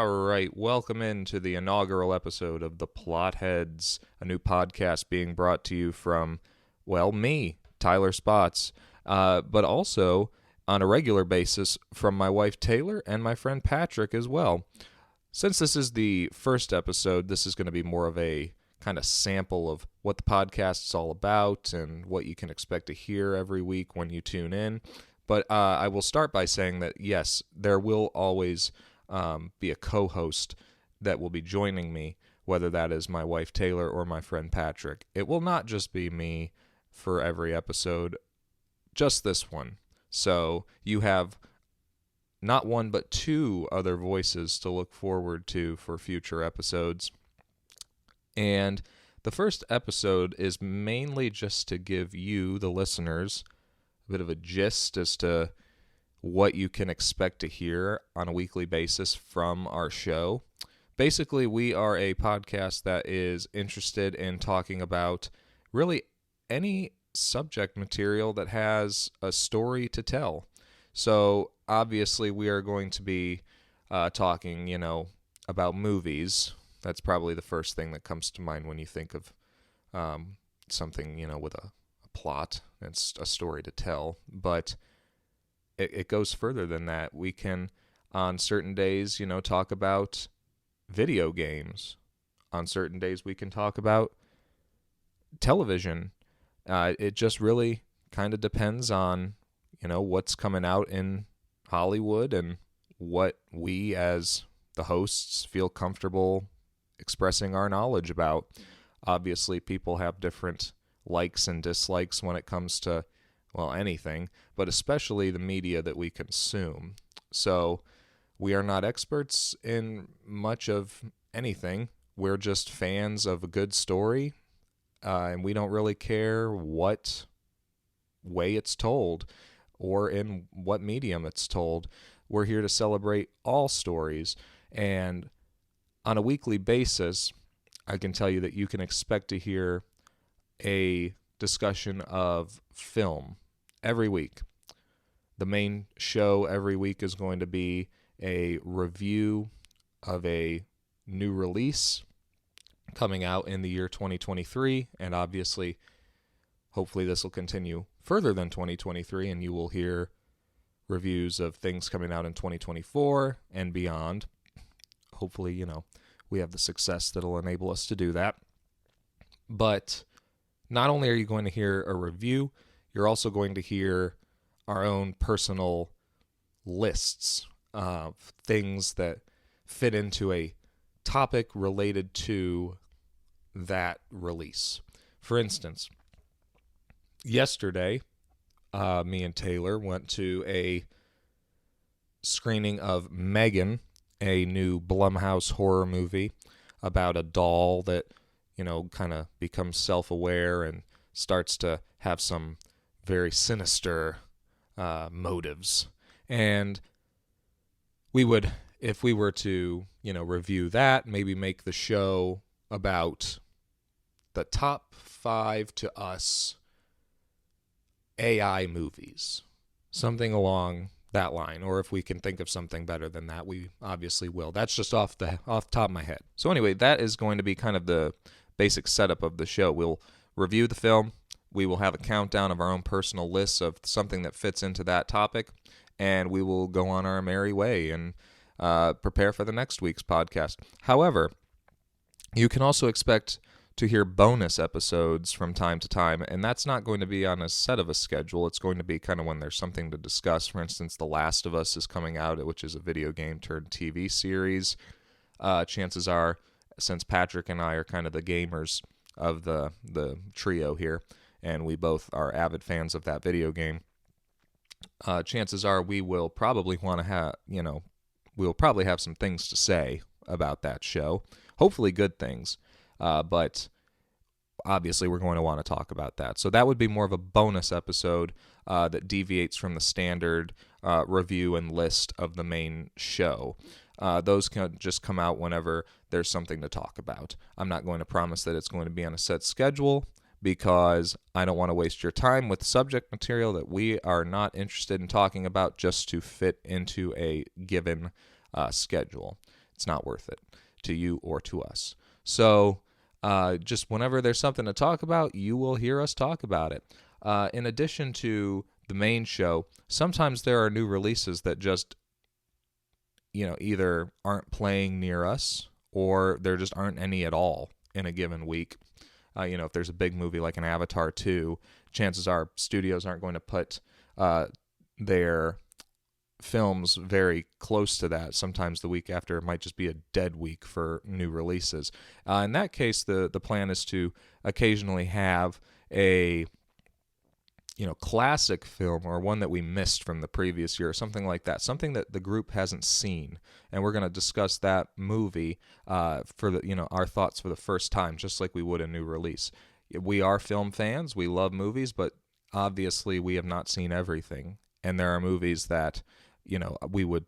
All right, welcome into the inaugural episode of the Plotheads, a new podcast being brought to you from, well, me, Tyler Spots, but also on a regular basis from my wife Taylor and my friend Patrick as well. Since this is the first episode, this is going to be more of a kind of sample of what the podcast's all about and what you can expect to hear every week when you tune in. But I will start by saying that, yes, there will always be a co-host that will be joining me, whether that is my wife Taylor or my friend Patrick. It will not just be me for every episode, just this one. So you have not one but two other voices to look forward to for future episodes. And the first episode is mainly just to give you, the listeners, a bit of a gist as to what you can expect to hear on a weekly basis from our show. Basically, we are a podcast that is interested in talking about really any subject material that has a story to tell. So, obviously, we are going to be talking, about movies. That's probably the first thing that comes to mind when you think of something, with a plot. It's a story to tell. But it goes further than that. We can, on certain days, talk about video games. On certain days, we can talk about television. It just really kind of depends on, what's coming out in Hollywood and what we as the hosts feel comfortable expressing our knowledge about. Obviously, people have different likes and dislikes when it comes to, anything, but especially the media that we consume. So we are not experts in much of anything. We're just fans of a good story, and we don't really care what way it's told or in what medium it's told. We're here to celebrate all stories, and on a weekly basis, I can tell you that you can expect to hear a discussion of film every week. The main show every week is going to be a review of a new release coming out in the year 2023, and obviously, hopefully this will continue further than 2023, and you will hear reviews of things coming out in 2024 and beyond. Hopefully, we have the success that will enable us to do that. But not only are you going to hear a review, you're also going to hear our own personal lists of things that fit into a topic related to that release. For instance, yesterday, me and Taylor went to a screening of Megan, a new Blumhouse horror movie about a doll that, kind of becomes self-aware and starts to have some very sinister motives. And we would, if we were to, review that, maybe make the show about the top 5 to us AI movies, something along that line. Or if we can think of something better than that, we obviously will. That's just off the top of my head. So anyway, that is going to be kind of the basic setup of the show. We'll review the film. We will have a countdown of our own personal lists of something that fits into that topic, and we will go on our merry way and prepare for the next week's podcast. However, you can also expect to hear bonus episodes from time to time, and that's not going to be on a set of a schedule. It's going to be kind of when there's something to discuss. For instance, The Last of Us is coming out, which is a video game turned TV series. Chances are, since Patrick and I are kind of the gamers of the trio here, and we both are avid fans of that video game, chances are we will probably want to have, we'll probably have some things to say about that show. Hopefully good things, but obviously we're going to want to talk about that. So that would be more of a bonus episode that deviates from the standard review and list of the main show. Those can just come out whenever there's something to talk about. I'm not going to promise that it's going to be on a set schedule, because I don't want to waste your time with subject material that we are not interested in talking about just to fit into a given schedule. it's not worth it to you or to us. So just whenever there's something to talk about, you will hear us talk about it. In addition to the main show, sometimes there are new releases that just, either aren't playing near us or there just aren't any at all in a given week. If there's a big movie like an Avatar 2, chances are studios aren't going to put their films very close to that. Sometimes the week after it might just be a dead week for new releases. In that case, the plan is to occasionally have a classic film or one that we missed from the previous year or something like that, something that the group hasn't seen, and we're going to discuss that movie for the our thoughts for the first time, just like we would a new release. We are film fans, we love movies, but obviously we have not seen everything, and there are movies that we would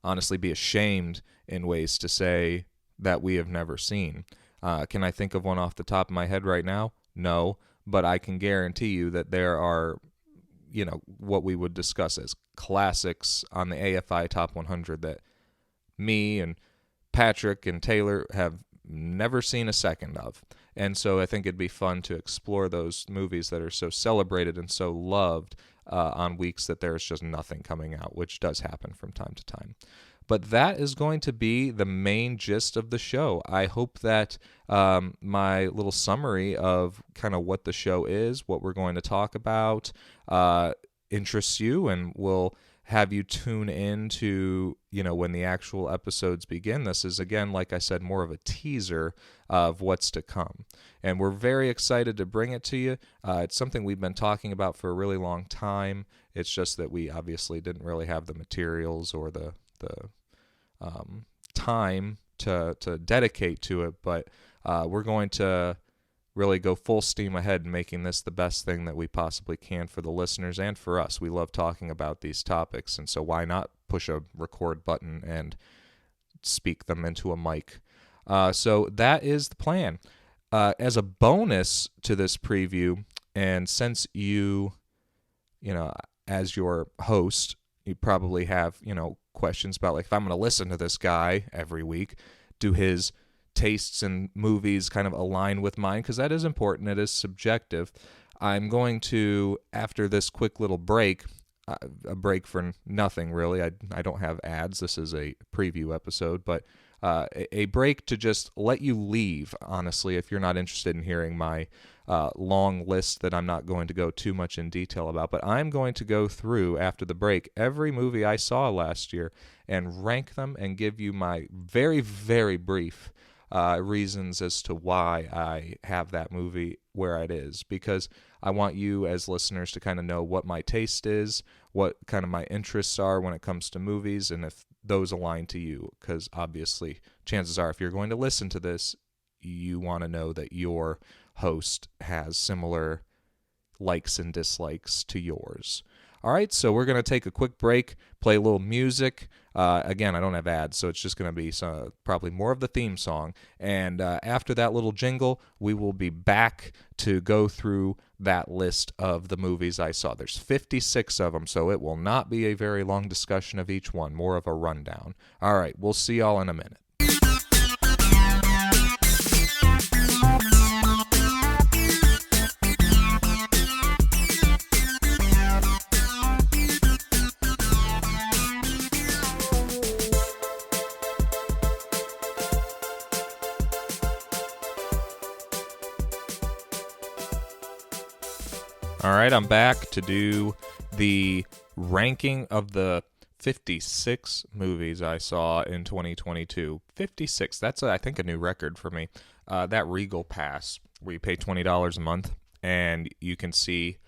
honestly be ashamed in ways to say that we have never seen. Can I think of one off the top of my head right now? No. But I can guarantee you that there are, what we would discuss as classics on the AFI Top 100 that me and Patrick and Taylor have never seen a second of. And so I think it'd be fun to explore those movies that are so celebrated and so loved on weeks that there's just nothing coming out, which does happen from time to time. But that is going to be the main gist of the show. I hope that my little summary of kind of what the show is, what we're going to talk about, interests you, and will have you tune in to, when the actual episodes begin. This is, again, like I said, more of a teaser of what's to come. And we're very excited to bring it to you. It's something we've been talking about for a really long time. It's just that we obviously didn't really have the materials or the time to dedicate to it, but we're going to really go full steam ahead in making this the best thing that we possibly can for the listeners and for us. We love talking about these topics, and so why not push a record button and speak them into a mic? So that is the plan. As a bonus to this preview, and since you as your host, you probably have, questions about, like, if I'm going to listen to this guy every week, do his tastes in movies kind of align with mine? Because that is important. It is subjective. I'm going to, after this quick little break, a break for nothing really. I don't have ads. This is a preview episode, but a break to just let you leave, honestly, if you're not interested in hearing my long list that I'm not going to go too much in detail about. But I'm going to go through, after the break, every movie I saw last year and rank them and give you my very, very brief reasons as to why I have that movie where it is, because I want you as listeners to kind of know what my taste is, what kind of my interests are when it comes to movies, and if those align to you, because obviously chances are if you're going to listen to this, you want to know that your host has similar likes and dislikes to yours. All right, so we're going to take a quick break, play a little music. Again, I don't have ads, so it's just going to be probably more of the theme song. And after that little jingle, we will be back to go through that list of the movies I saw. There's 56 of them, so it will not be a very long discussion of each one, more of a rundown. All right, we'll see y'all in a minute. All right, I'm back to do the ranking of the 56 movies I saw in 2022. 56, that's, I think, a new record for me. That Regal Pass, where you pay $20 a month, and you can see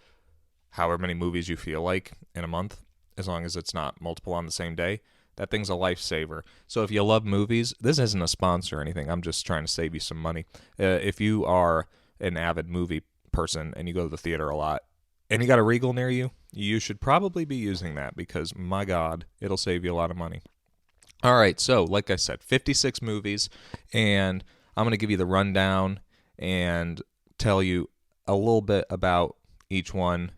however many movies you feel like in a month, as long as it's not multiple on the same day. That thing's a lifesaver. So if you love movies, this isn't a sponsor or anything. I'm just trying to save you some money. If you are an avid movie person and you go to the theater a lot, and you got a Regal near you, you should probably be using that because, my God, it'll save you a lot of money. All right, so like I said, 56 movies, and I'm going to give you the rundown and tell you a little bit about each one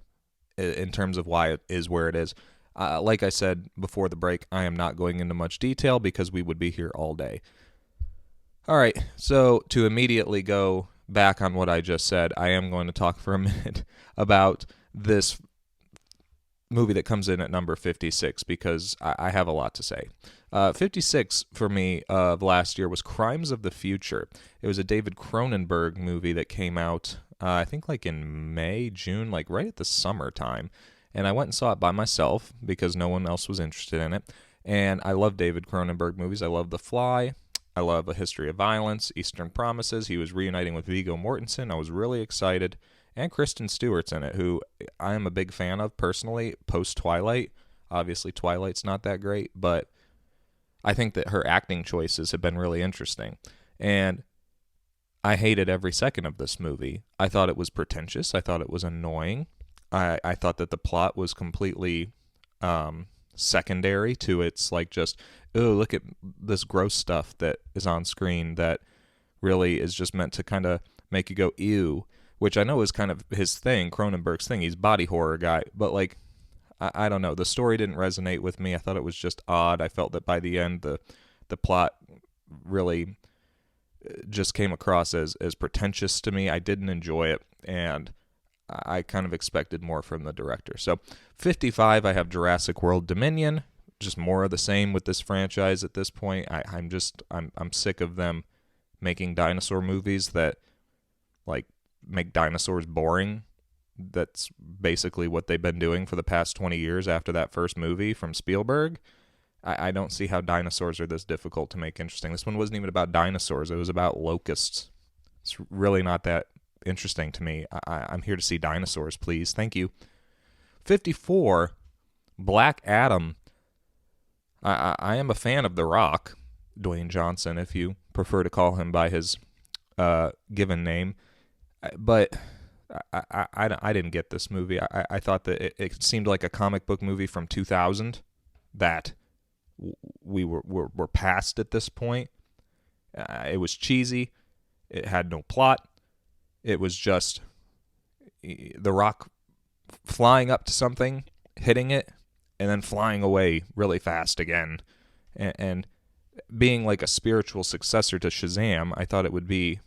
in terms of why it is where it is. Like I said before the break, I am not going into much detail because we would be here all day. All right, so to immediately go back on what I just said, I am going to talk for a minute about this movie that comes in at number 56 because I have a lot to say. 56 for me of last year was Crimes of the Future. It was a David Cronenberg movie that came out, I think like in May, June, like right at the summertime. And I went and saw it by myself because no one else was interested in it. And I love David Cronenberg movies. I love The Fly. I love A History of Violence, Eastern Promises. He was reuniting with Viggo Mortensen. I was really excited. And Kristen Stewart's in it, who I am a big fan of personally, post-Twilight. Obviously, Twilight's not that great, but I think that her acting choices have been really interesting. And I hated every second of this movie. I thought it was pretentious. I thought it was annoying. I thought that the plot was completely secondary to its, like, just, oh, look at this gross stuff that is on screen that really is just meant to kind of make you go, ew, which I know is kind of his thing, Cronenberg's thing. He's a body horror guy, but, like, I don't know. The story didn't resonate with me. I thought it was just odd. I felt that by the end, the plot really just came across as pretentious to me. I didn't enjoy it, and I kind of expected more from the director. So 55, I have Jurassic World Dominion, just more of the same with this franchise at this point. I'm sick of them making dinosaur movies that, like, make dinosaurs boring. That's basically what they've been doing for the past 20 years after that first movie from Spielberg. I don't see how dinosaurs are this difficult to make interesting. This one wasn't even about dinosaurs. It was about locusts. It's really not that interesting to me. I'm here to see dinosaurs, please. Thank you. 54, Black Adam. I am a fan of The Rock, Dwayne Johnson, if you prefer to call him by his given name. But I didn't get this movie. I thought that it seemed like a comic book movie from 2000 that we were past at this point. It was cheesy. It had no plot. It was just The Rock flying up to something, hitting it, and then flying away really fast again. And being like a spiritual successor to Shazam, I thought it would be,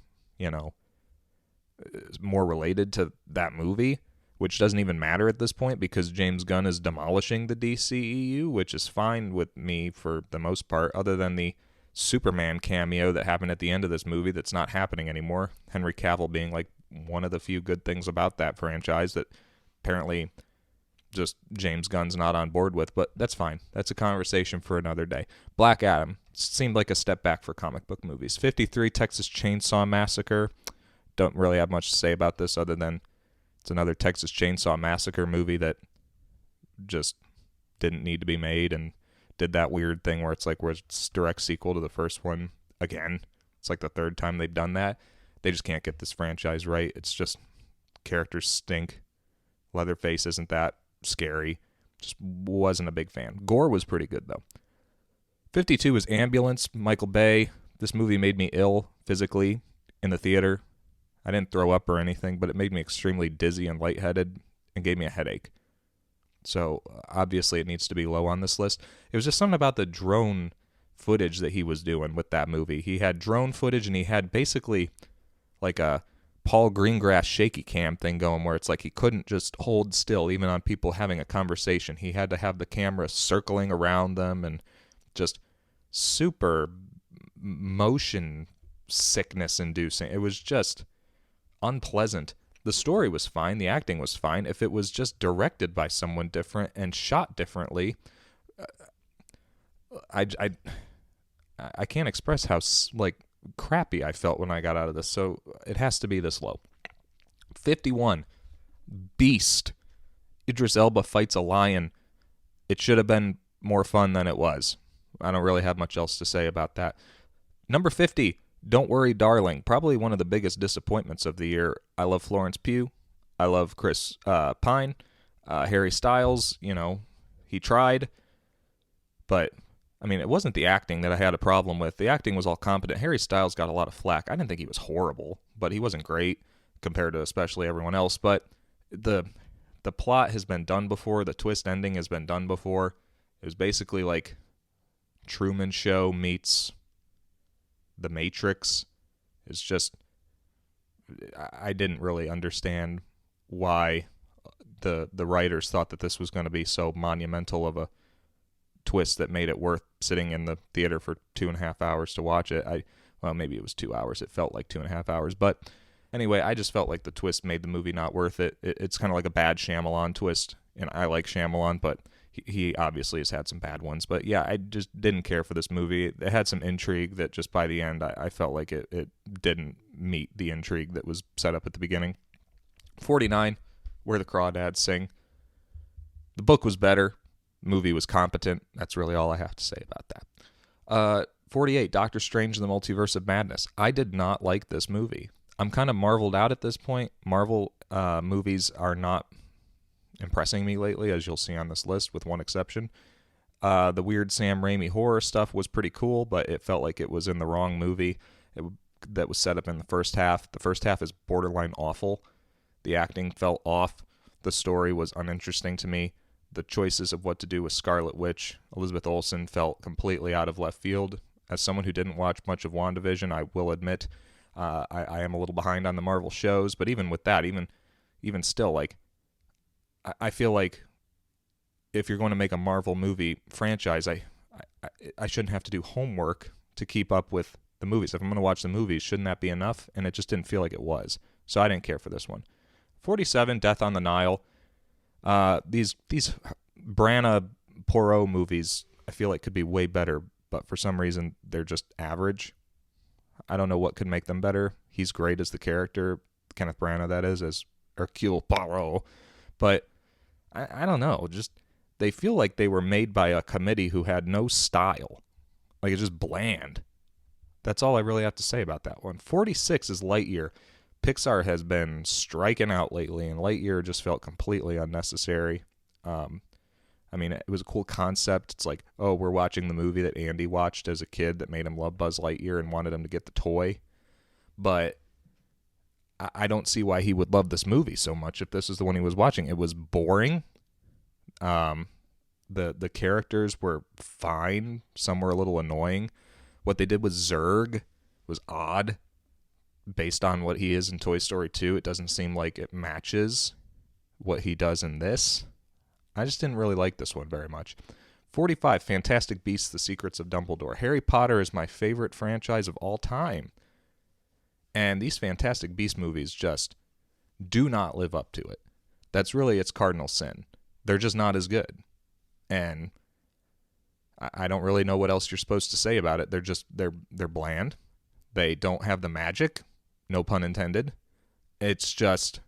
more related to that movie, which doesn't even matter at this point because James Gunn is demolishing the DCEU, which is fine with me for the most part, other than the Superman cameo that happened at the end of this movie that's not happening anymore. Henry Cavill being like one of the few good things about that franchise that apparently just James Gunn's not on board with, but that's fine. That's a conversation for another day. Black Adam seemed like a step back for comic book movies. 53, Texas Chainsaw Massacre. Don't really have much to say about this other than it's another Texas Chainsaw Massacre movie that just didn't need to be made and did that weird thing where it's like we're direct sequel to the first one again. It's like the third time they've done that. They just can't get this franchise right. It's just characters stink. Leatherface isn't that scary. Just wasn't a big fan. Gore was pretty good though. 52 is Ambulance, Michael Bay. This movie made me ill physically in the theater. I didn't throw up or anything, but it made me extremely dizzy and lightheaded and gave me a headache. So obviously it needs to be low on this list. It was just something about the drone footage that he was doing with that movie. He had drone footage and he had basically like a Paul Greengrass shaky cam thing going where it's like he couldn't just hold still even on people having a conversation. He had to have the camera circling around them and just super motion sickness inducing. It was just unpleasant. The story was fine. The acting was fine. If it was just directed by someone different and shot differently, I can't express how like crappy I felt when I got out of this. So it has to be this low. 51, Beast. Idris Elba fights a lion. It should have been more fun than it was. I don't really have much else to say about that. Number 50, Don't Worry, Darling. Probably one of the biggest disappointments of the year. I love Florence Pugh. I love Chris Pine. Harry Styles, he tried. But, I mean, it wasn't the acting that I had a problem with. The acting was all competent. Harry Styles got a lot of flack. I didn't think he was horrible, but he wasn't great compared to especially everyone else. But the The plot has been done before. The twist ending has been done before. It was basically like Truman Show meets The Matrix. It's just, I didn't really understand why the writers thought that this was going to be so monumental of a twist that made it worth sitting in the theater for 2.5 hours to watch it. Well, maybe it was 2 hours. It felt like 2.5 hours. But anyway, I just felt like the twist made the movie not worth it. It's kind of like a bad Shyamalan twist, and I like Shyamalan, but he obviously has had some bad ones. But yeah, I just didn't care for this movie. It had some intrigue that just by the end, I felt like it didn't meet the intrigue that was set up at the beginning. 49, Where the Crawdads Sing. The book was better. The movie was competent. That's really all I have to say about that. 48, Doctor Strange and the Multiverse of Madness. I did not like this movie. I'm kind of marveled out at this point. Marvel movies are not impressing me lately, as you'll see on this list, with one exception. The weird Sam Raimi horror stuff was pretty cool, but it felt like it was in the wrong movie that was set up in the first half. The first half is borderline awful. The acting felt off. The story was uninteresting to me. The choices of what to do with Scarlet Witch, Elizabeth Olsen, felt completely out of left field. As someone who didn't watch much of WandaVision, I will admit I am a little behind on the Marvel shows, but even with that, even still, like, I feel like if you're going to make a Marvel movie franchise, I shouldn't have to do homework to keep up with the movies. If I'm going to watch the movies, shouldn't that be enough? And it just didn't feel like it was. So I didn't care for this one. 47, Death on the Nile. These Branagh Poirot movies, I feel like could be way better, but for some reason they're just average. I don't know what could make them better. He's great as the character, Kenneth Branagh, that is, as Hercule Poirot. But I don't know. Just they feel like they were made by a committee who had no style. Like, it's just bland. That's all I really have to say about that one. 46 is Lightyear. Pixar has been striking out lately, and Lightyear just felt completely unnecessary. I mean, it was a cool concept. It's like, oh, we're watching the movie that Andy watched as a kid that made him love Buzz Lightyear and wanted him to get the toy. But I don't see why he would love this movie so much if this is the one he was watching. It was boring. The characters were fine. Some were a little annoying. What they did with Zurg was odd. Based on what he is in Toy Story 2, it doesn't seem like it matches what he does in this. I just didn't really like this one very much. 45, Fantastic Beasts, The Secrets of Dumbledore. Harry Potter is my favorite franchise of all time. And these Fantastic Beasts movies just do not live up to it. That's really its cardinal sin. They're just not as good. And I don't really know what else you're supposed to say about it. They're bland. They don't have the magic. No pun intended. It's just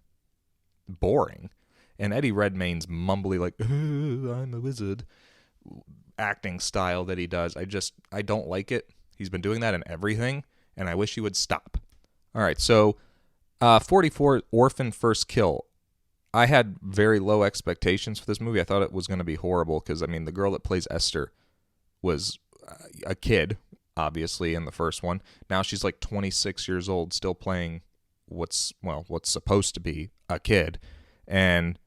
boring. And Eddie Redmayne's mumbly, like, I'm a wizard, acting style that he does, I don't like it. He's been doing that in everything, and I wish he would stop. All right, so 44, Orphan First Kill. I had very low expectations for this movie. I thought it was going to be horrible because, I mean, the girl that plays Esther was a kid, obviously, in the first one. Now she's like 26 years old, still playing what's supposed to be a kid. And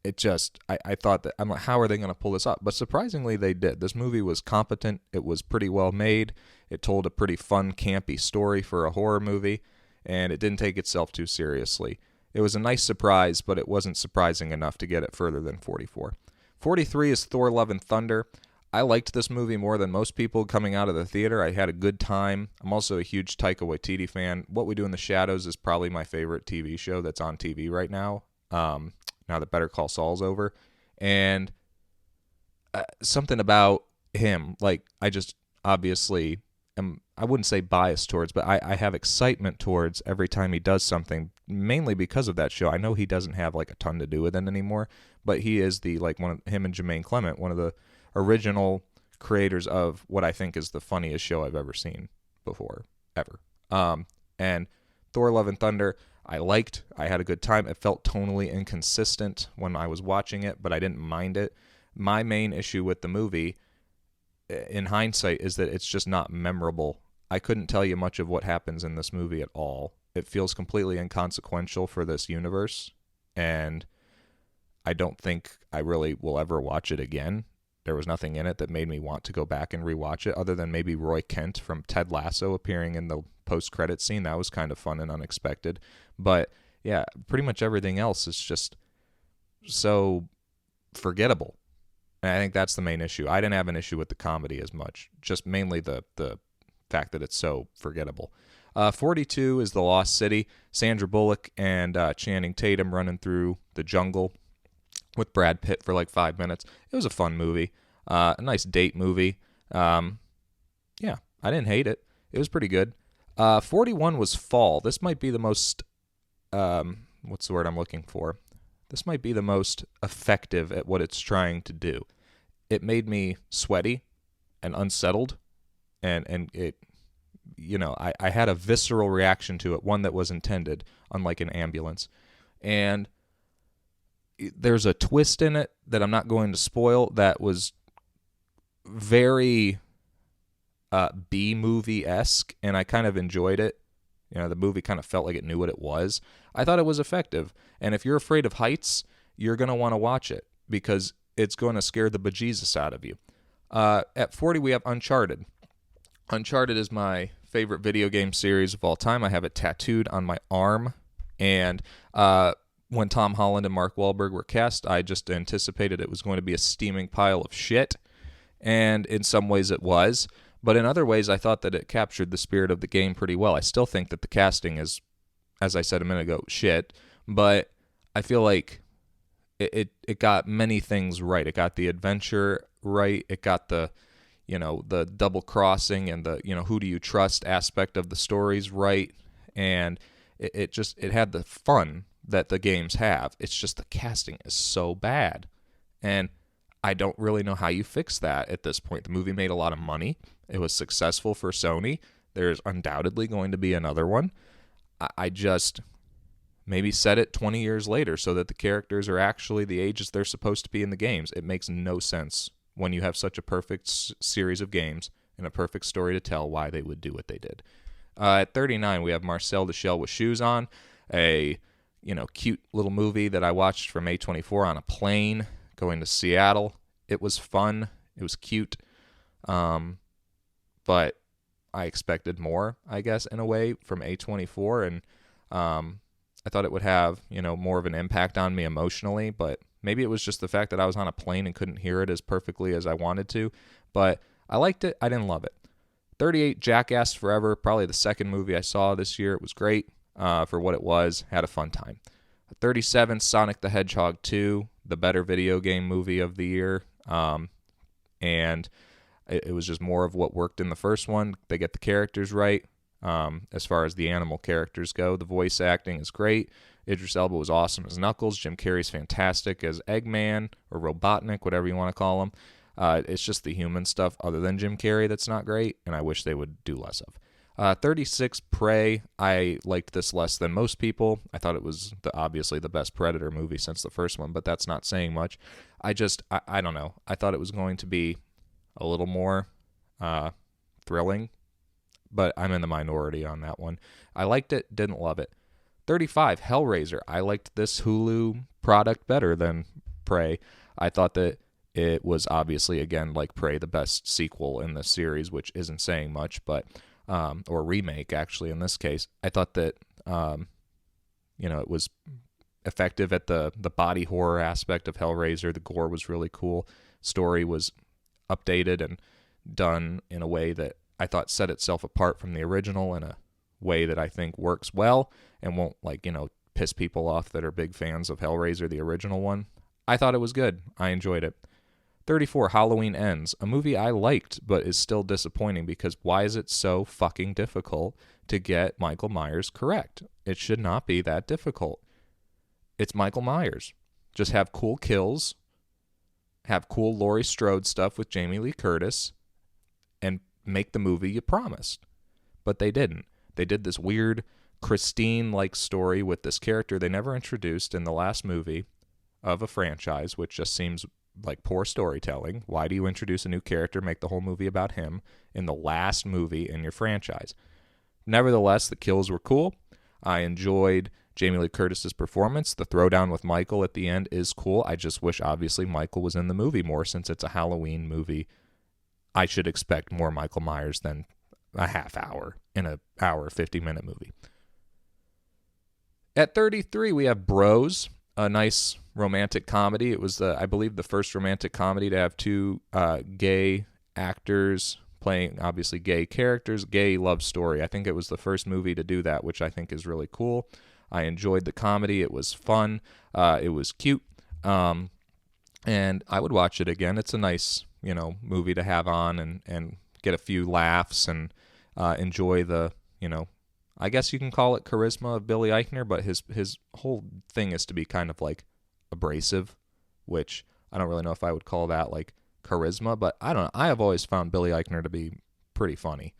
it just, I thought that, I'm like, how are they going to pull this up? But surprisingly, they did. This movie was competent. It was pretty well made. It told a pretty fun, campy story for a horror movie, and it didn't take itself too seriously. It was a nice surprise, but it wasn't surprising enough to get it further than 44. 43 is Thor: Love and Thunder. I liked this movie more than most people coming out of the theater. I had a good time. I'm also a huge Taika Waititi fan. What We Do in the Shadows is probably my favorite TV show that's on TV right now, now that Better Call Saul's over. And something about him, like, I just obviously am, I wouldn't say biased towards, but I have excitement towards every time he does something, mainly because of that show. I know he doesn't have, like, a ton to do with it anymore, but he is him and Jermaine Clement, one of the original creators of what I think is the funniest show I've ever seen before, ever. And Thor: Love and Thunder, I liked. I had a good time. It felt tonally inconsistent when I was watching it, but I didn't mind it. My main issue with the movie, in hindsight, is that it's just not memorable. I couldn't tell you much of what happens in this movie at all. It feels completely inconsequential for this universe, and I don't think I really will ever watch it again. There was nothing in it that made me want to go back and rewatch it, other than maybe Roy Kent from Ted Lasso appearing in the post-credit scene. That was kind of fun and unexpected. But yeah, pretty much everything else is just so forgettable. And I think that's the main issue. I didn't have an issue with the comedy as much, just mainly the fact that it's so forgettable. 42 is The Lost City. Sandra Bullock and Channing Tatum running through the jungle with Brad Pitt for like 5 minutes. It was a fun movie, a nice date movie. Yeah, I didn't hate it. It was pretty good. 41 was Fall. This might be the most, what's the word I'm looking for? This might be the most effective at what it's trying to do. It made me sweaty and unsettled, and it, I had a visceral reaction to it, one that was intended, unlike an ambulance. And there's a twist in it that I'm not going to spoil that was very B-movie-esque, and I kind of enjoyed it. The movie kind of felt like it knew what it was. I thought it was effective. And if you're afraid of heights, you're going to want to watch it because it's going to scare the bejesus out of you. At 40, we have Uncharted. Uncharted is my favorite video game series of all time. I have it tattooed on my arm. And when Tom Holland and Mark Wahlberg were cast, I just anticipated it was going to be a steaming pile of shit. And in some ways it was. But in other ways, I thought that it captured the spirit of the game pretty well. I still think that the casting is, as I said a minute ago, shit. But I feel like it got many things right. It got the adventure right. It got the double crossing and the, who do you trust aspect of the stories right. And it had the fun that the games have. It's just the casting is so bad. And I don't really know how you fix that at this point. The movie made a lot of money. It was successful for Sony. There's undoubtedly going to be another one. I just maybe set it 20 years later so that the characters are actually the ages they're supposed to be in the games. It makes no sense when you have such a perfect series of games and a perfect story to tell why they would do what they did. At 39, we have Marcel the Shell with Shoes On, a cute little movie that I watched from A24 on a plane going to Seattle. It was fun. It was cute. But I expected more, I guess, in a way, from A24. And I thought it would have, more of an impact on me emotionally. But maybe it was just the fact that I was on a plane and couldn't hear it as perfectly as I wanted to. But I liked it. I didn't love it. 38, Jackass Forever, probably the second movie I saw this year. It was great for what it was. Had a fun time. 37, Sonic the Hedgehog 2, the better video game movie of the year. And it was just more of what worked in the first one. They get the characters right. As far as the animal characters go, the voice acting is great. Idris Elba was awesome as Knuckles. Jim Carrey's fantastic as Eggman or Robotnik, whatever you want to call him. It's just the human stuff other than Jim Carrey that's not great, and I wish they would do less of. 36, Prey. I liked this less than most people. I thought it was obviously the best Predator movie since the first one, but that's not saying much. I don't know. I thought it was going to be a little more thrilling, but I'm in the minority on that one. I liked it, didn't love it. 35, Hellraiser. I liked this Hulu product better than Prey. I thought that it was obviously, again, like Prey, the best sequel in the series, which isn't saying much, but or remake, actually, in this case. I thought that, it was effective at the body horror aspect of Hellraiser. The gore was really cool. Story was updated and done in a way that I thought set itself apart from the original in a way that I think works well and won't, piss people off that are big fans of Hellraiser, the original one. I thought it was good. I enjoyed it. 34, Halloween Ends, a movie I liked, but is still disappointing because why is it so fucking difficult to get Michael Myers correct? It should not be that difficult. It's Michael Myers. Just have cool kills, have cool Laurie Strode stuff with Jamie Lee Curtis, and make the movie you promised. But they didn't. They did this weird Christine-like story with this character they never introduced in the last movie of a franchise, which just seems like poor storytelling. Why do you introduce a new character, make the whole movie about him in the last movie in your franchise? Nevertheless, the kills were cool. I enjoyed Jamie Lee Curtis's performance. The throwdown with Michael at the end is cool. I just wish, obviously, Michael was in the movie more since it's a Halloween movie. I should expect more Michael Myers than a half hour in an hour, 50-minute movie. At 33, we have Bros, a nice romantic comedy. It was, I believe, the first romantic comedy to have two gay actors playing, obviously, gay characters, gay love story. I think it was the first movie to do that, which I think is really cool. I enjoyed the comedy. It was fun. It was cute. And I would watch it again. It's a nice, movie to have on and get a few laughs and enjoy the, I guess you can call it charisma of Billy Eichner, but his whole thing is to be kind of like abrasive, which I don't really know if I would call that like charisma, but I don't know. I have always found Billy Eichner to be pretty funny.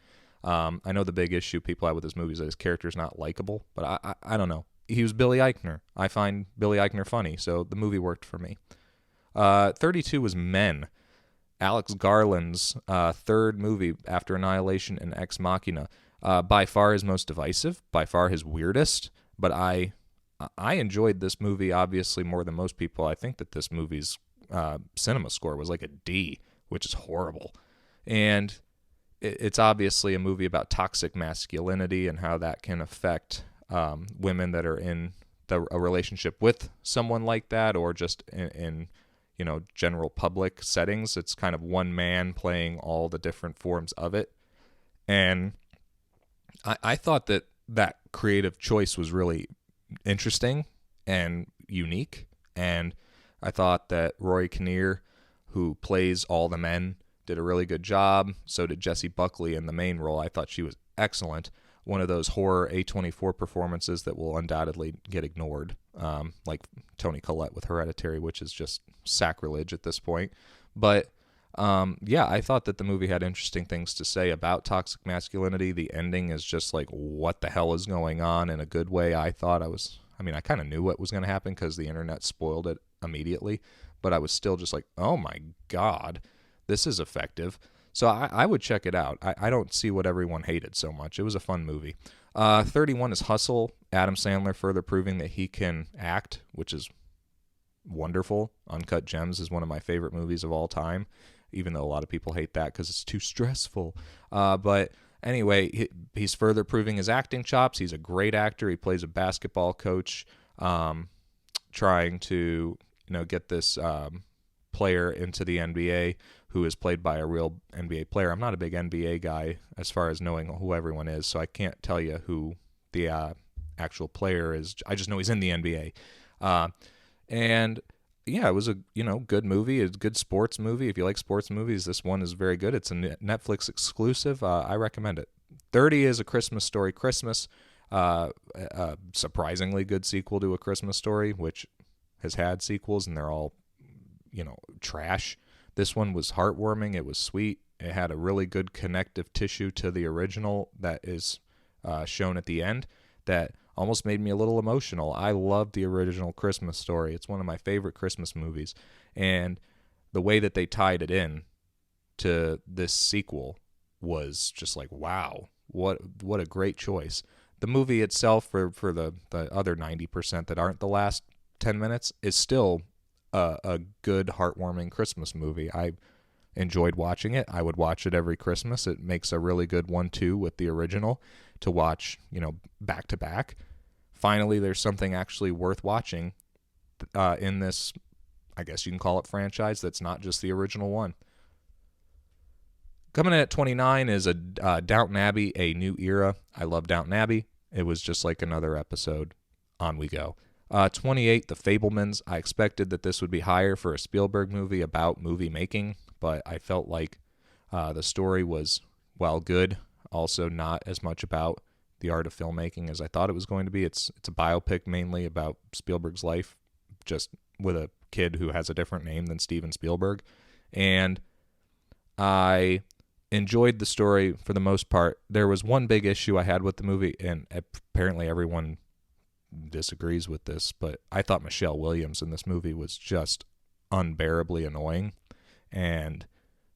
I know the big issue people have with his movies is that his character's not likable, but I don't know. He was Billy Eichner. I find Billy Eichner funny, so the movie worked for me. 32 was Men. Alex Garland's third movie after Annihilation and Ex Machina. By far his most divisive, by far his weirdest, but I enjoyed this movie obviously more than most people. I think that this movie's cinema score was like a D, which is horrible. And it's obviously a movie about toxic masculinity and how that can affect women that are in a relationship with someone like that, or just in general public settings. It's kind of one man playing all the different forms of it. And I thought that creative choice was really interesting and unique. And I thought that Rory Kinnear, who plays all the men, did a really good job. So did Jessie Buckley in the main role. I thought she was excellent. One of those horror A24 performances that will undoubtedly get ignored, like Toni Collette with Hereditary, which is just sacrilege at this point. But yeah, I thought that the movie had interesting things to say about toxic masculinity. The ending is just like, what the hell is going on, in a good way. I kind of knew what was going to happen because the internet spoiled it immediately, but I was still just like, oh my God, this is effective. So I would check it out. I don't see what everyone hated so much. It was a fun movie. 31 is Hustle. Adam Sandler further proving that he can act, which is wonderful. Uncut Gems is one of my favorite movies of all time, even though a lot of people hate that because it's too stressful. But anyway, he's further proving his acting chops. He's a great actor. He plays a basketball coach trying to get this player into the NBA, who is played by a real NBA player. I'm not a big NBA guy as far as knowing who everyone is, so I can't tell you who the actual player is. I just know he's in the NBA. And yeah, it was a good movie. It's a good sports movie. If you like sports movies, this one is very good. It's a Netflix exclusive. I recommend it. 30 is A Christmas Story Christmas. A surprisingly good sequel to A Christmas Story, which has had sequels and they're all trash. This one was heartwarming. It was sweet. It had a really good connective tissue to the original that is shown at the end that almost made me a little emotional. I love the original Christmas Story. It's one of my favorite Christmas movies. And the way that they tied it in to this sequel was just like, wow, what a great choice. The movie itself, for the other 90% that aren't the last 10 minutes, is still a good, heartwarming Christmas movie. I enjoyed watching it. I would watch it every Christmas. It makes a really good 1-2 with the original to watch, back to back. Finally, there's something actually worth watching in this, I guess you can call it, franchise that's not just the original one. Coming in at 29 is a Downton Abbey, A New Era. I love Downton Abbey. It was just like another episode. On we go. 28, The Fabelmans. I expected that this would be higher for a Spielberg movie about movie making, but I felt like the story was, while good, also not as much about the art of filmmaking as I thought it was going to be. It's a biopic mainly about Spielberg's life, just with a kid who has a different name than Steven Spielberg. And I enjoyed the story for the most part. There was one big issue I had with the movie, and apparently everyone disagrees with this, but I thought Michelle Williams in this movie was just unbearably annoying. And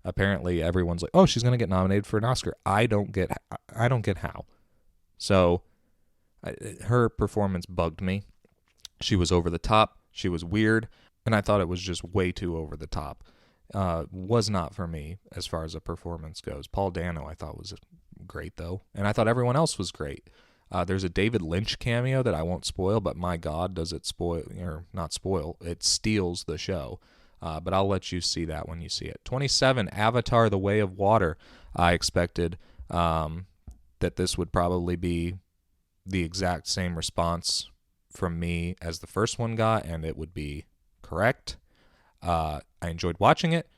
apparently everyone's like, oh, she's going to get nominated for an Oscar. I don't get how. So Her performance bugged me. She was over the top. She was weird, and I thought it was just way too over the top. Was not for me as far as a performance goes. Paul Dano I thought was great, though, and I thought everyone else was great. There's a David Lynch cameo that I won't spoil, but my God, does it spoil, or not spoil, it steals the show. But I'll let you see that when you see it. 27, Avatar The Way of Water. I expected that this would probably be the exact same response from me as the first one got, and it would be correct. I enjoyed watching it.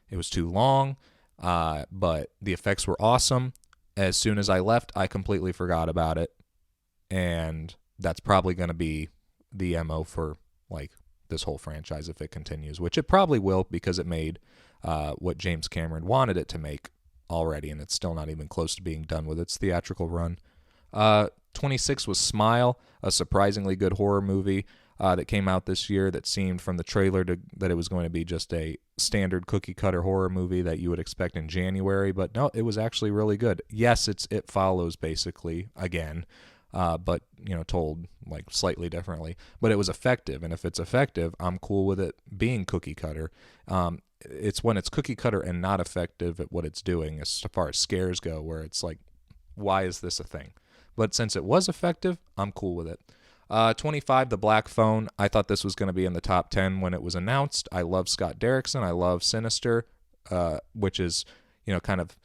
It was too long, but the effects were awesome. As soon as I left, I completely forgot about it, and that's probably going to be the MO for like this whole franchise if it continues, which it probably will, because it made what James Cameron wanted it to make already, and it's still not even close to being done with its theatrical run. 26 was Smile, a surprisingly good horror movie that came out this year that seemed from the trailer that it was going to be just a standard cookie-cutter horror movie that you would expect in January, but no, it was actually really good. Yes, It Follows, basically, again, but, told, like, slightly differently. But it was effective, and if it's effective, I'm cool with it being cookie-cutter. It's when it's cookie-cutter and not effective at what it's doing as far as scares go, where it's like, why is this a thing? But since it was effective, I'm cool with it. 25, The Black Phone. I thought this was going to be in the top 10 when it was announced. I love Scott Derrickson. I love Sinister, which is, kind of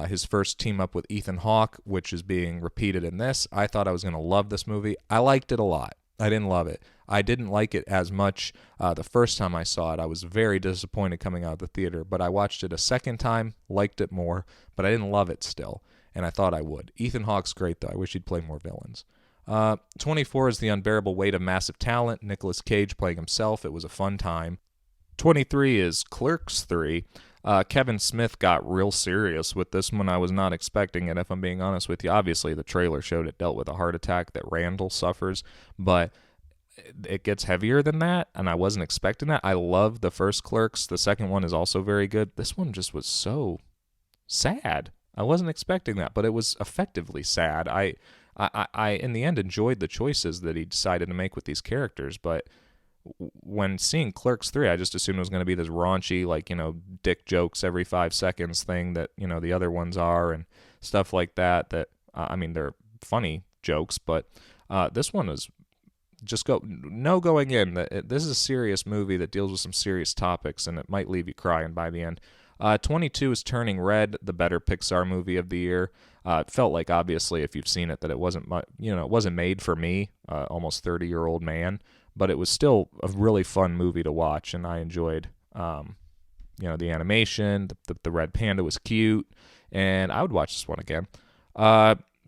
his first team up with Ethan Hawke, which is being repeated in this. I thought I was going to love this movie. I liked it a lot. I didn't love it. I didn't like it as much the first time I saw it. I was very disappointed coming out of the theater, but I watched it a second time, liked it more, but I didn't love it still, and I thought I would. Ethan Hawke's great, though. I wish he'd play more villains. 24 is The Unbearable Weight of Massive Talent. Nicolas Cage playing himself. It was a fun time. 23 is Clerks 3. Kevin Smith got real serious with this one. I was not expecting it, if I'm being honest with you. Obviously, the trailer showed it dealt with a heart attack that Randall suffers, but it gets heavier than that, and I wasn't expecting that. I love the first Clerks. The second one is also very good. This one just was so sad. I wasn't expecting that, but it was effectively sad. I in the end enjoyed the choices that he decided to make with these characters, but when seeing Clerks 3, I just assumed it was going to be this raunchy, like, dick jokes every 5 seconds thing that, the other ones are and stuff like that, they're funny jokes, but this one was just going in. This is a serious movie that deals with some serious topics, and it might leave you crying by the end. 22 is Turning Red, the better Pixar movie of the year. It felt like, obviously, if you've seen it, that it wasn't it wasn't made for me, almost 30-year-old man, but it was still a really fun movie to watch, and I enjoyed, the animation. The red panda was cute, and I would watch this one again.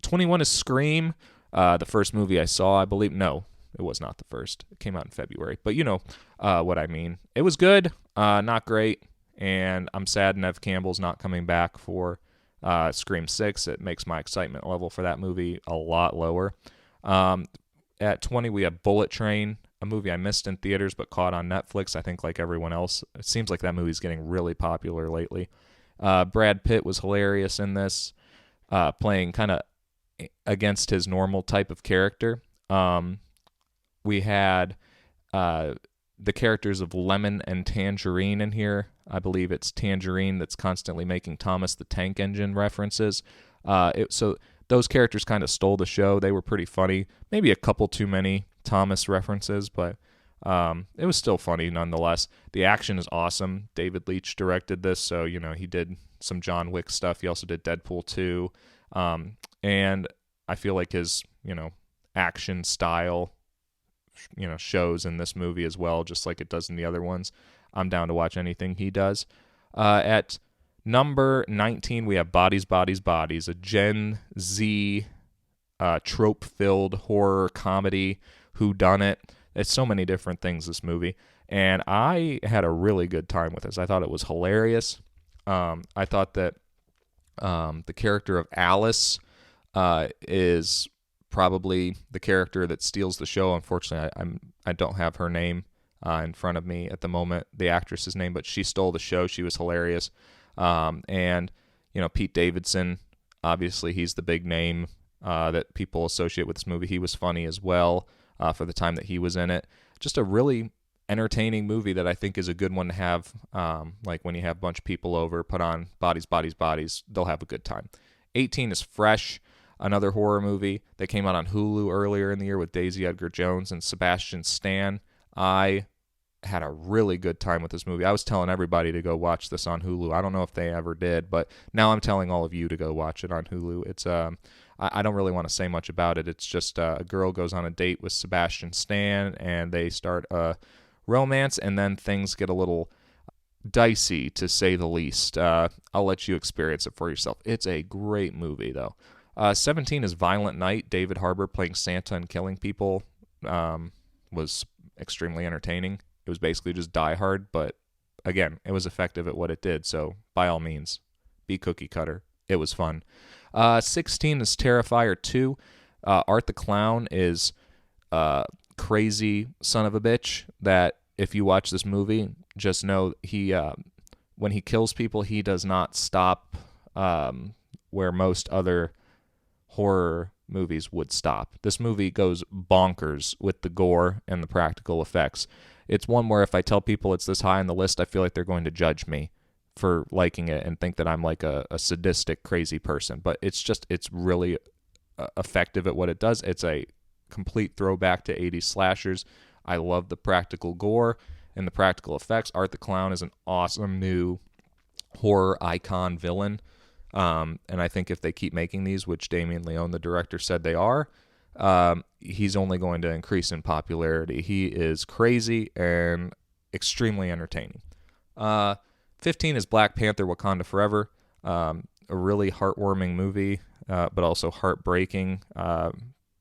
21 is Scream, the first movie I saw, I believe. No, it was not the first. It came out in February, but you know what I mean. It was good, not great, and I'm sad Neve Campbell's not coming back for Scream 6. It makes my excitement level for that movie a lot lower. At 20, we have Bullet Train, a movie I missed in theaters but caught on Netflix, I think like everyone else. It seems like that movie's getting really popular lately. Brad Pitt was hilarious in this, playing kind of against his normal type of character. We had the characters of Lemon and Tangerine in here. I believe it's Tangerine that's constantly making Thomas the Tank Engine references. So those characters kind of stole the show. They were pretty funny. Maybe a couple too many Thomas references, but it was still funny nonetheless. The action is awesome. David Leitch directed this, so he did some John Wick stuff. He also did Deadpool 2. And I feel like his, action style, shows in this movie as well, just like it does in the other ones. I'm down to watch anything he does. At number 19, we have Bodies, Bodies, Bodies, a Gen Z trope-filled horror comedy whodunit. It's so many different things, this movie. And I had a really good time with this. I thought it was hilarious. I thought that the character of Alice is probably the character that steals the show. Unfortunately, I don't have her name in front of me at the moment, the actress's name, but she stole the show. She was hilarious. And Pete Davidson, obviously he's the big name that people associate with this movie. He was funny as well for the time that he was in it. Just a really entertaining movie that I think is a good one to have, like when you have a bunch of people over, put on Bodies, Bodies, Bodies. They'll have a good time. 18 is Fresh, another horror movie that came out on Hulu earlier in the year with Daisy Edgar-Jones and Sebastian Stan. I had a really good time with this movie. I was telling everybody to go watch this on Hulu. I don't know if they ever did, but now I'm telling all of you to go watch it on Hulu. It's I don't really want to say much about it. It's just a girl goes on a date with Sebastian Stan, and they start a romance, and then things get a little dicey, to say the least. I'll let you experience it for yourself. It's a great movie, though. 17 is Violent Night. David Harbour playing Santa and killing people was extremely entertaining. It was basically just Die Hard, but again, it was effective at what it did, so by all means, be cookie cutter. It was fun. 16 is Terrifier 2. Art the Clown is crazy son of a bitch that if you watch this movie, just know he when he kills people, he does not stop where most other horror movies would stop. This movie goes bonkers with the gore and the practical effects. It's one where if I tell people it's this high on the list, I feel like they're going to judge me for liking it and think that I'm like a sadistic, crazy person. But it's really effective at what it does. It's a complete throwback to 80s slashers. I love the practical gore and the practical effects. Art the Clown is an awesome new horror icon villain. And I think if they keep making these, which Damien Leone, the director, said they are, he's only going to increase in popularity. He is crazy and extremely entertaining. 15 is Black Panther: Wakanda Forever. A really heartwarming movie, but also heartbreaking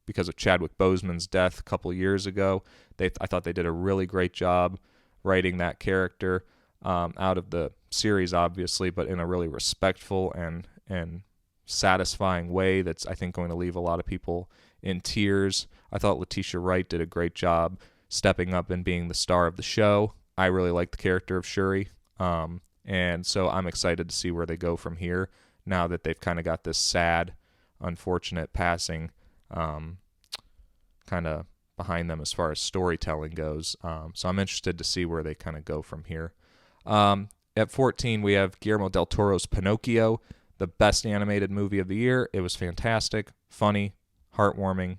because of Chadwick Boseman's death a couple years ago. I thought they did a really great job writing that character out of the series, obviously, but in a really respectful and satisfying way that's, I think, going to leave a lot of people in tears. I thought Letitia Wright did a great job stepping up and being the star of the show. I really like the character of Shuri. And so I'm excited to see where they go from here now that they've kind of got this sad, unfortunate passing kind of behind them as far as storytelling goes. So I'm interested to see where they kind of go from here. At 14, we have Guillermo del Toro's Pinocchio, the best animated movie of the year. It was fantastic, funny, heartwarming,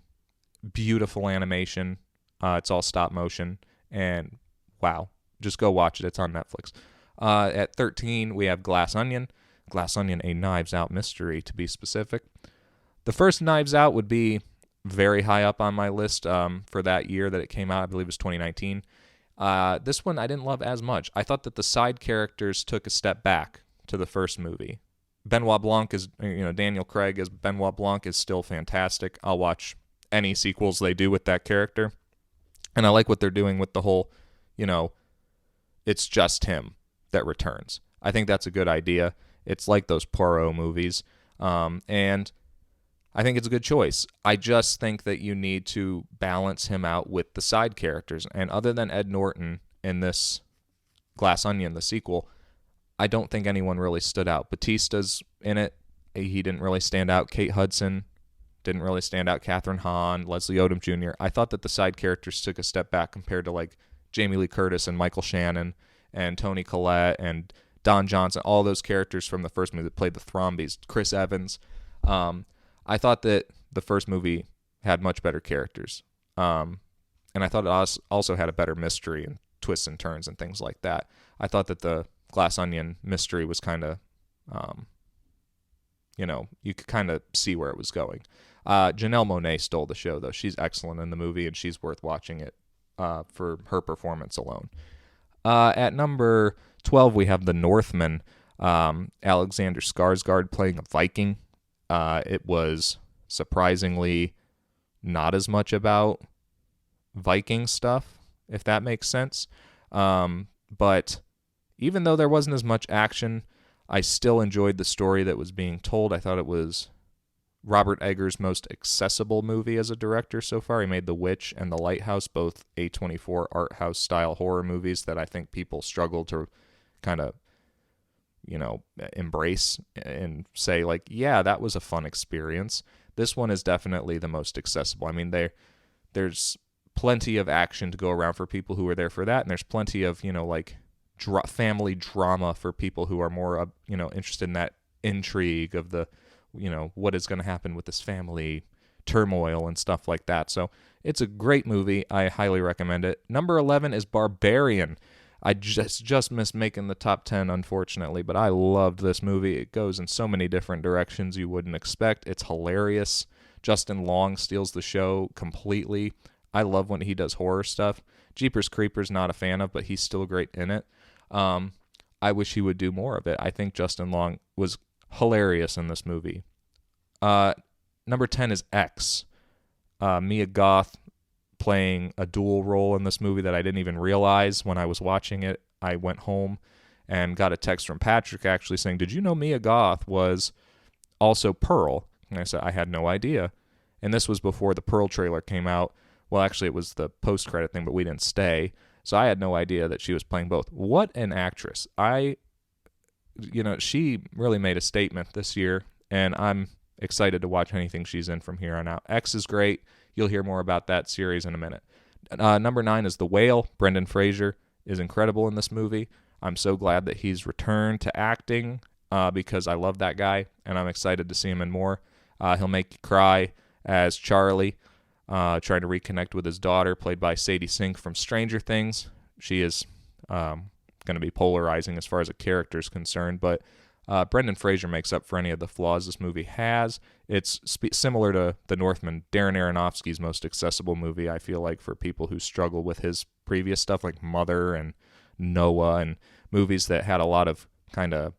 beautiful animation. It's all stop motion, and wow, just go watch it. It's on Netflix. At 13, we have Glass Onion. Glass Onion, a Knives Out mystery, to be specific. The first Knives Out would be very high up on my list for that year that it came out. I believe it was 2019. This one I didn't love as much. I thought that the side characters took a step back to the first movie. Benoit Blanc is, Daniel Craig as Benoit Blanc is still fantastic. I'll watch any sequels they do with that character. And I like what they're doing with the whole, it's just him that returns. I think that's a good idea. It's like those Poirot movies. And I think it's a good choice. I just think that you need to balance him out with the side characters. And other than Ed Norton in this Glass Onion, the sequel, I don't think anyone really stood out. Batista's in it. He didn't really stand out. Kate Hudson didn't really stand out. Catherine Hahn, Leslie Odom Jr. I thought that the side characters took a step back compared to like Jamie Lee Curtis and Michael Shannon and Toni Collette and Don Johnson, all those characters from the first movie that played the Thrombies, Chris Evans. I thought that the first movie had much better characters. And I thought it also had a better mystery and twists and turns and things like that. I thought that the Glass Onion mystery was kind of, you could kind of see where it was going. Janelle Monáe stole the show, though. She's excellent in the movie, and she's worth watching it for her performance alone. At number 12, we have The Northman. Alexander Skarsgård playing a Viking. It was surprisingly not as much about Viking stuff, if that makes sense. But even though there wasn't as much action, I still enjoyed the story that was being told. I thought it was Robert Eggers' most accessible movie as a director so far. He made The Witch and The Lighthouse, both A24 art house style horror movies that I think people struggle to kind of, embrace and say like, yeah, that was a fun experience. This one is definitely the most accessible. I mean, there's plenty of action to go around for people who are there for that, and there's plenty of, like family drama for people who are more, interested in that intrigue of the, what is going to happen with this family turmoil and stuff like that. So it's a great movie. I highly recommend it. Number 11 is Barbarian. I just missed making the top 10, unfortunately, but I loved this movie. It goes in so many different directions you wouldn't expect. It's hilarious. Justin Long steals the show completely. I love when he does horror stuff. Jeepers Creepers, not a fan of, but he's still great in it. I wish he would do more of it. I think Justin Long was hilarious in this movie. Number 10 is X. Mia Goth playing a dual role in this movie that I didn't even realize when I was watching it. I went home and got a text from Patrick actually saying, "Did you know Mia Goth was also Pearl?" And I said, "I had no idea." And this was before the Pearl trailer came out. Well, actually, it was the post-credit thing, but we didn't stay. So I had no idea that she was playing both. What an actress. She really made a statement this year, and I'm excited to watch anything she's in from here on out. X is great. You'll hear more about that series in a minute. Number 9 is The Whale. Brendan Fraser is incredible in this movie. I'm so glad that he's returned to acting because I love that guy, and I'm excited to see him in more. He'll make you cry as Charlie, trying to reconnect with his daughter, played by Sadie Sink from Stranger Things. She is going to be polarizing as far as a character is concerned, but Brendan Fraser makes up for any of the flaws this movie has. It's similar to The Northman, Darren Aronofsky's most accessible movie, I feel like, for people who struggle with his previous stuff like Mother and Noah and movies that had a lot of kind of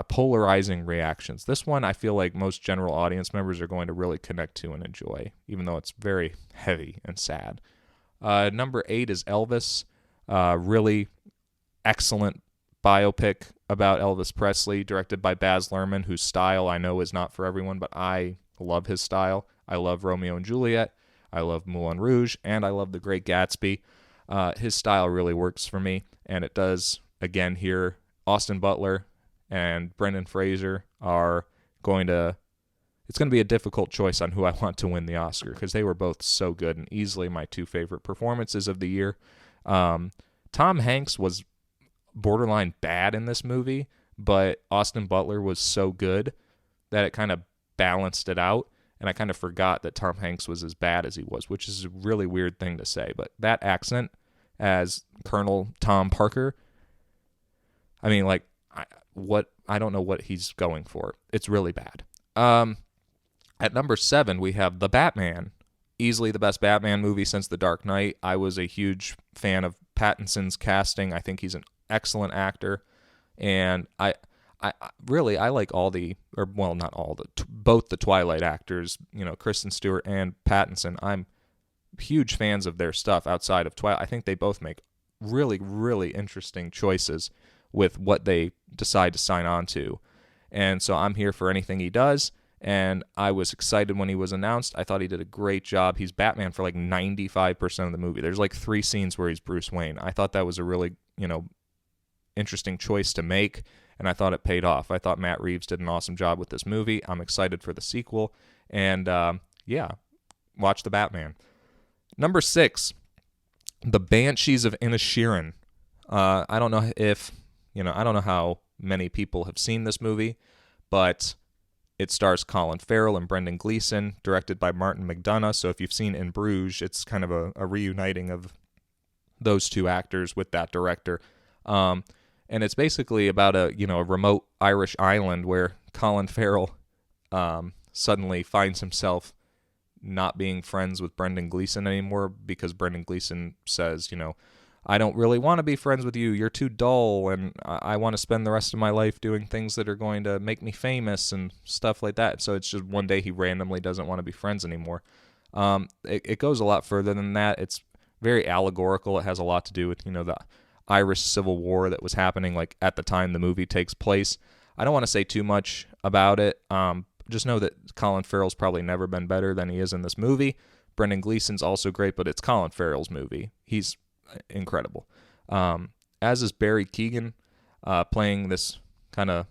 polarizing reactions. This one, I feel like most general audience members are going to really connect to and enjoy, even though it's very heavy and sad. Number 8 is Elvis. Really excellent biopic about Elvis Presley, directed by Baz Luhrmann, whose style I know is not for everyone, but I love his style. I love Romeo and Juliet. I love Moulin Rouge, and I love The Great Gatsby. His style really works for me, and it does, again, here. Austin Butler and Brendan Fraser are it's going to be a difficult choice on who I want to win the Oscar, because they were both so good and easily my 2 favorite performances of the year. Tom Hanks was borderline bad in this movie, but Austin Butler was so good that it kind of balanced it out, and I kind of forgot that Tom Hanks was as bad as he was, which is a really weird thing to say, but that accent as Colonel Tom Parker, I mean, like, I don't know what he's going for. It's really bad. At number 7, we have The Batman. Easily the best Batman movie since The Dark Knight. I was a huge fan of Pattinson's casting. I think he's an excellent actor, and I like all not all both the Twilight actors, Kristen Stewart and Pattinson. I'm huge fans of their stuff outside of Twilight. I think they both make really, really interesting choices with what they decide to sign on to, and so I'm here for anything he does. And I was excited when he was announced. I thought he did a great job. He's Batman for like 95% of the movie. There's like 3 scenes where he's Bruce Wayne. I thought that was a really, interesting choice to make, and I thought it paid off. I thought Matt Reeves did an awesome job with this movie. I'm excited for the sequel, and watch The Batman. Number 6, The Banshees of Inisherin. I don't know I don't know how many people have seen this movie, but it stars Colin Farrell and Brendan Gleeson, directed by Martin McDonagh. So if you've seen In Bruges, it's kind of a reuniting of those 2 actors with that director. And it's basically about a remote Irish island where Colin Farrell suddenly finds himself not being friends with Brendan Gleeson anymore, because Brendan Gleeson says, I don't really want to be friends with you. You're too dull, and I want to spend the rest of my life doing things that are going to make me famous and stuff like that. So it's just one day he randomly doesn't want to be friends anymore. It goes a lot further than that. It's very allegorical. It has a lot to do with, the Irish Civil War that was happening like at the time the movie takes place. I don't want to say too much about it. Just know that Colin Farrell's probably never been better than he is in this movie. Brendan Gleeson's also great, but it's Colin Farrell's movie. He's incredible. As is Barry Keoghan, playing this kind of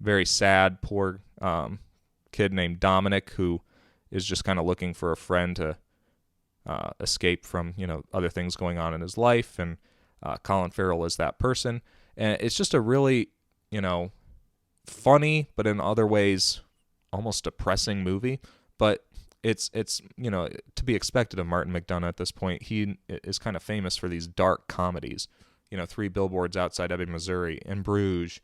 very sad, poor kid named Dominic who is just kind of looking for a friend to escape from, other things going on in his life, and Colin Farrell is that person. And it's just a really, funny, but in other ways almost depressing movie. But it's to be expected of Martin McDonagh at this point. He is kind of famous for these dark comedies. 3 Billboards Outside Ebbing, Missouri, In Bruges,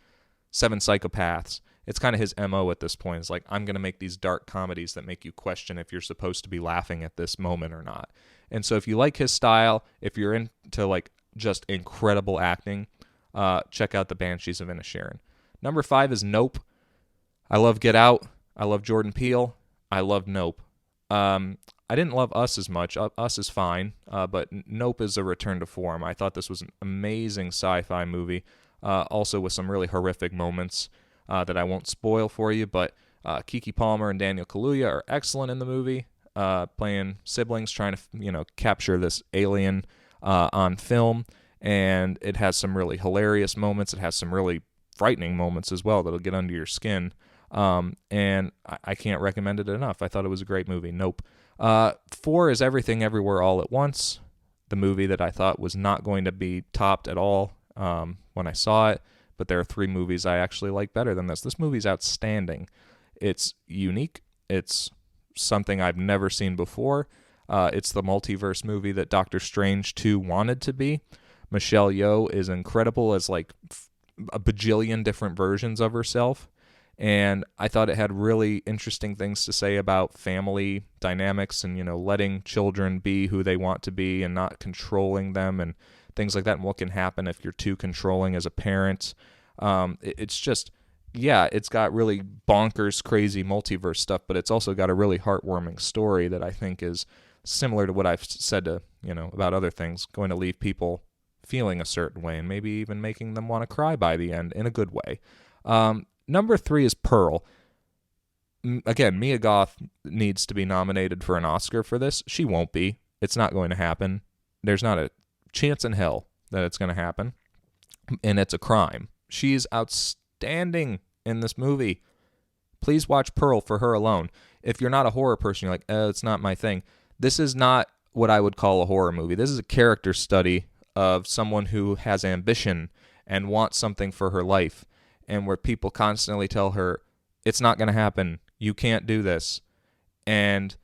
7 Psychopaths. It's kind of his MO at this point. It's like, I'm going to make these dark comedies that make you question if you're supposed to be laughing at this moment or not. And so if you like his style, if you're into like just incredible acting, check out The Banshees of Inisherin. Number 5 is Nope. I love Get Out. I love Jordan Peele. I love Nope. I didn't love Us as much. Us is fine, but Nope is a return to form. I thought this was an amazing sci-fi movie, also with some really horrific moments that I won't spoil for you, but Keke Palmer and Daniel Kaluuya are excellent in the movie, playing siblings trying to, capture this alien on film, and it has some really hilarious moments. It has some really frightening moments as well that'll get under your skin, and I can't recommend it enough. I thought it was a great movie. Nope. 4 is Everything Everywhere All at Once, the movie that I thought was not going to be topped at all when I saw it, but there are 3 movies I actually like better than this. This movie's outstanding. It's unique. It's something I've never seen before. It's the multiverse movie that Doctor Strange 2 wanted to be. Michelle Yeoh is incredible as like a bajillion different versions of herself. And I thought it had really interesting things to say about family dynamics and, letting children be who they want to be and not controlling them and things like that, and what can happen if you're too controlling as a parent. It's just, it's got really bonkers, crazy multiverse stuff, but it's also got a really heartwarming story that I think is similar to what I've said to, about other things, going to leave people feeling a certain way and maybe even making them want to cry by the end in a good way. Number 3 is Pearl. Again, Mia Goth needs to be nominated for an Oscar for this. She won't be. It's not going to happen. There's not a chance in hell that it's going to happen. And it's a crime. She's outstanding in this movie. Please watch Pearl for her alone. If you're not a horror person, you're like, it's not my thing. This is not what I would call a horror movie. This is a character study of someone who has ambition and wants something for her life, and where people constantly tell her, it's not going to happen, you can't do this. And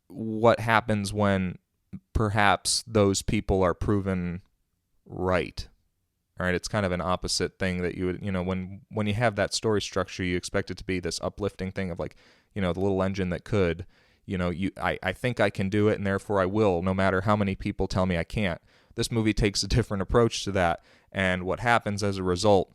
what happens when perhaps those people are proven right. All right, it's kind of an opposite thing that you would, when you have that story structure, you expect it to be this uplifting thing of like, the little engine that could, I think I can do it, and therefore I will, no matter how many people tell me I can't. This movie takes a different approach to that, and what happens as a result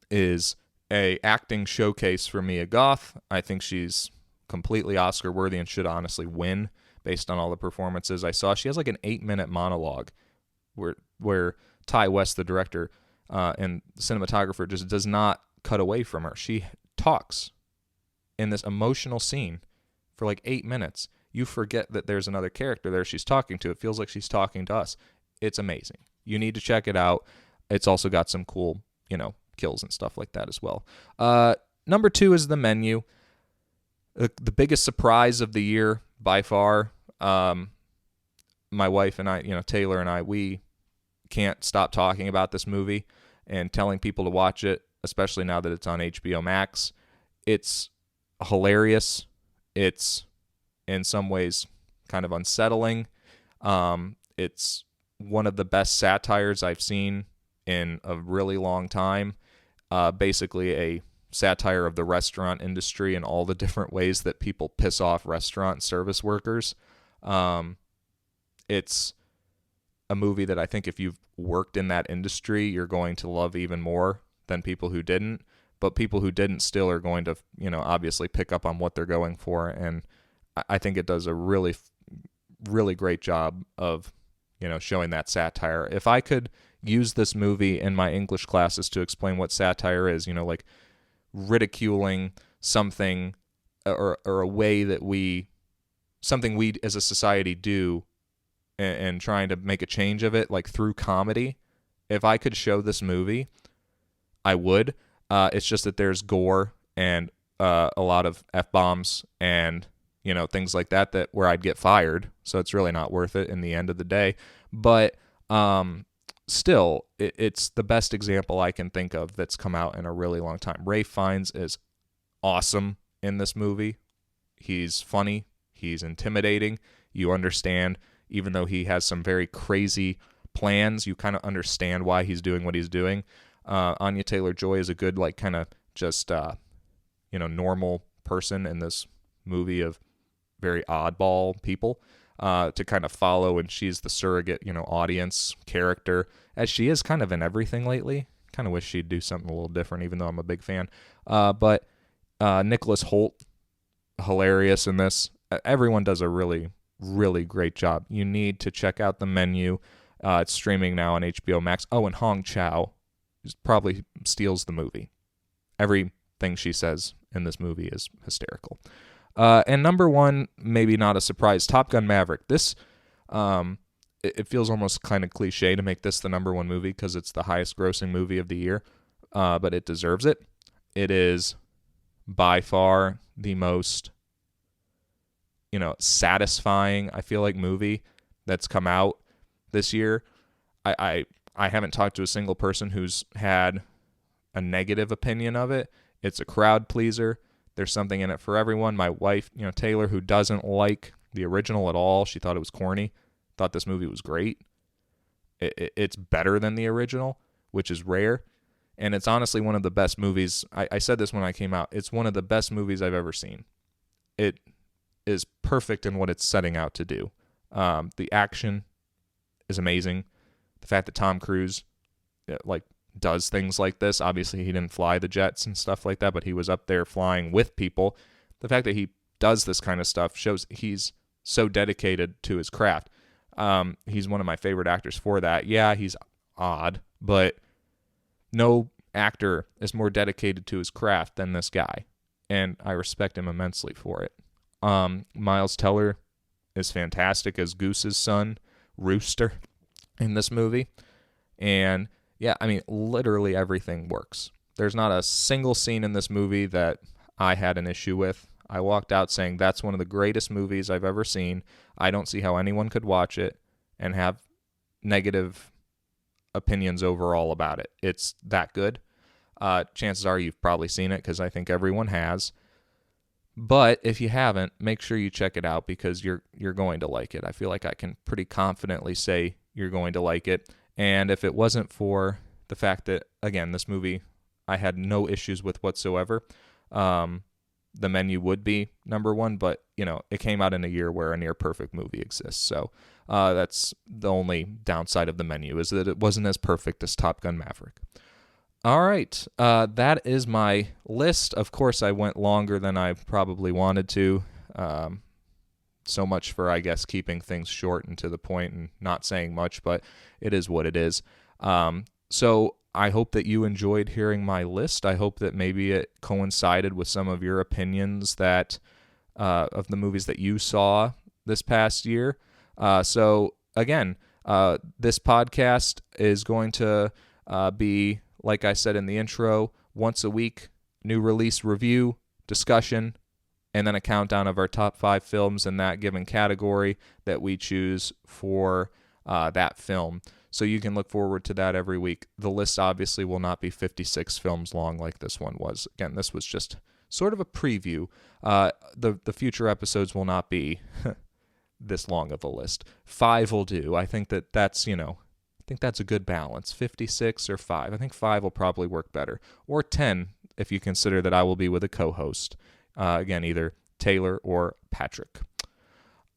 is a acting showcase for Mia Goth. I think she's completely Oscar worthy and should honestly win based on all the performances I saw. She has like an 8-minute monologue where Ty West, the director and cinematographer, just does not cut away from her. She talks in this emotional scene for like 8 minutes. You forget that there's another character there she's talking to. It feels like she's talking to us. It's amazing. You need to check it out. It's also got some cool, kills and stuff like that as well. Number 2 is The Menu. The biggest surprise of the year by far. My wife and I, Taylor and I, we can't stop talking about this movie and telling people to watch it, especially now that it's on HBO Max. It's hilarious. It's in some ways kind of unsettling. It's one of the best satires I've seen in a really long time. Basically a satire of the restaurant industry and all the different ways that people piss off restaurant service workers. It's a movie that I think if you've worked in that industry, you're going to love even more than people who didn't. But people who didn't still are going to, obviously pick up on what they're going for. And I think it does a really, really great job of, showing that satire. If I could use this movie in my English classes to explain what satire is, like ridiculing something or a way that something we as a society do and trying to make a change of it, like through comedy. If I could show this movie, I would. It's just that there's gore and a lot of F-bombs and, things like that where I'd get fired. So it's really not worth it in the end of the day. But still, it's the best example I can think of that's come out in a really long time. Ralph Fiennes is awesome in this movie. He's funny. He's intimidating. You understand, even though he has some very crazy plans, you kind of understand why he's doing what he's doing. Anya Taylor-Joy is a good, kind of just, normal person in this movie of very oddball people to kind of follow, and she's the surrogate, audience character, as she is kind of in everything lately. Kind of wish she'd do something a little different, even though I'm a big fan. But Nicholas Hoult, hilarious in this. Everyone does a really, really great job. You need to check out The Menu. It's streaming now on HBO Max. Oh, and Hong Chow probably steals the movie. Everything she says in this movie is hysterical. And number one, maybe not a surprise, Top Gun Maverick. This, it feels almost kind of cliche to make this the number one movie because it's the highest grossing movie of the year, but it deserves it. It is by far the most, satisfying, I feel like, movie that's come out this year. I haven't talked to a single person who's had a negative opinion of it. It's a crowd pleaser. There's something in it for everyone. My wife, Taylor, who doesn't like the original at all, she thought it was corny, thought this movie was great. It's better than the original, which is rare. And it's honestly one of the best movies. I said this when I came out. It's one of the best movies I've ever seen. It is perfect in what it's setting out to do. The action is amazing. The fact that Tom Cruise, does things like this. Obviously, he didn't fly the jets and stuff like that, but he was up there flying with people. The fact that he does this kind of stuff shows he's so dedicated to his craft. He's one of my favorite actors for that. Yeah, he's odd, but no actor is more dedicated to his craft than this guy, and I respect him immensely for it. Miles Teller is fantastic as Goose's son, Rooster, in this movie, and yeah, I mean, literally everything works. There's not a single scene in this movie that I had an issue with. I walked out saying that's one of the greatest movies I've ever seen. I don't see how anyone could watch it and have negative opinions overall about it. It's that good. Chances are you've probably seen it because I think everyone has. But if you haven't, make sure you check it out because you're going to like it. I feel like I can pretty confidently say you're going to like it. And if it wasn't for the fact that, again, this movie I had no issues with whatsoever, The Menu would be number one, but, it came out in a year where a near-perfect movie exists. So that's the only downside of The Menu, is that it wasn't as perfect as Top Gun Maverick. All right, that is my list. Of course, I went longer than I probably wanted to. So much for, I guess, keeping things short and to the point and not saying much, but it is what it is. So I hope that you enjoyed hearing my list. I hope that maybe it coincided with some of your opinions that of the movies that you saw this past year. So again, this podcast is going to be, like I said in the intro, once a week, new release review, discussion, and then a countdown of our top 5 films in that given category that we choose for that film. So you can look forward to that every week. The list obviously will not be 56 films long like this one was. Again, this was just sort of a preview. The future episodes will not be this long of a list. 5 will do. I think that's, I think that's a good balance. 56 or 5. I think 5 will probably work better. Or 10 if you consider that I will be with a co-host. Again, either Taylor or Patrick.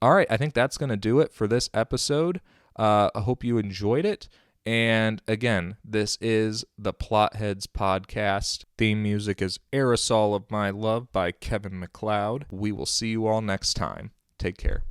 All right, I think that's going to do it for this episode. I hope you enjoyed it. And again, this is the Plotheads podcast. Theme music is Aerosol of My Love by Kevin MacLeod. We will see you all next time. Take care.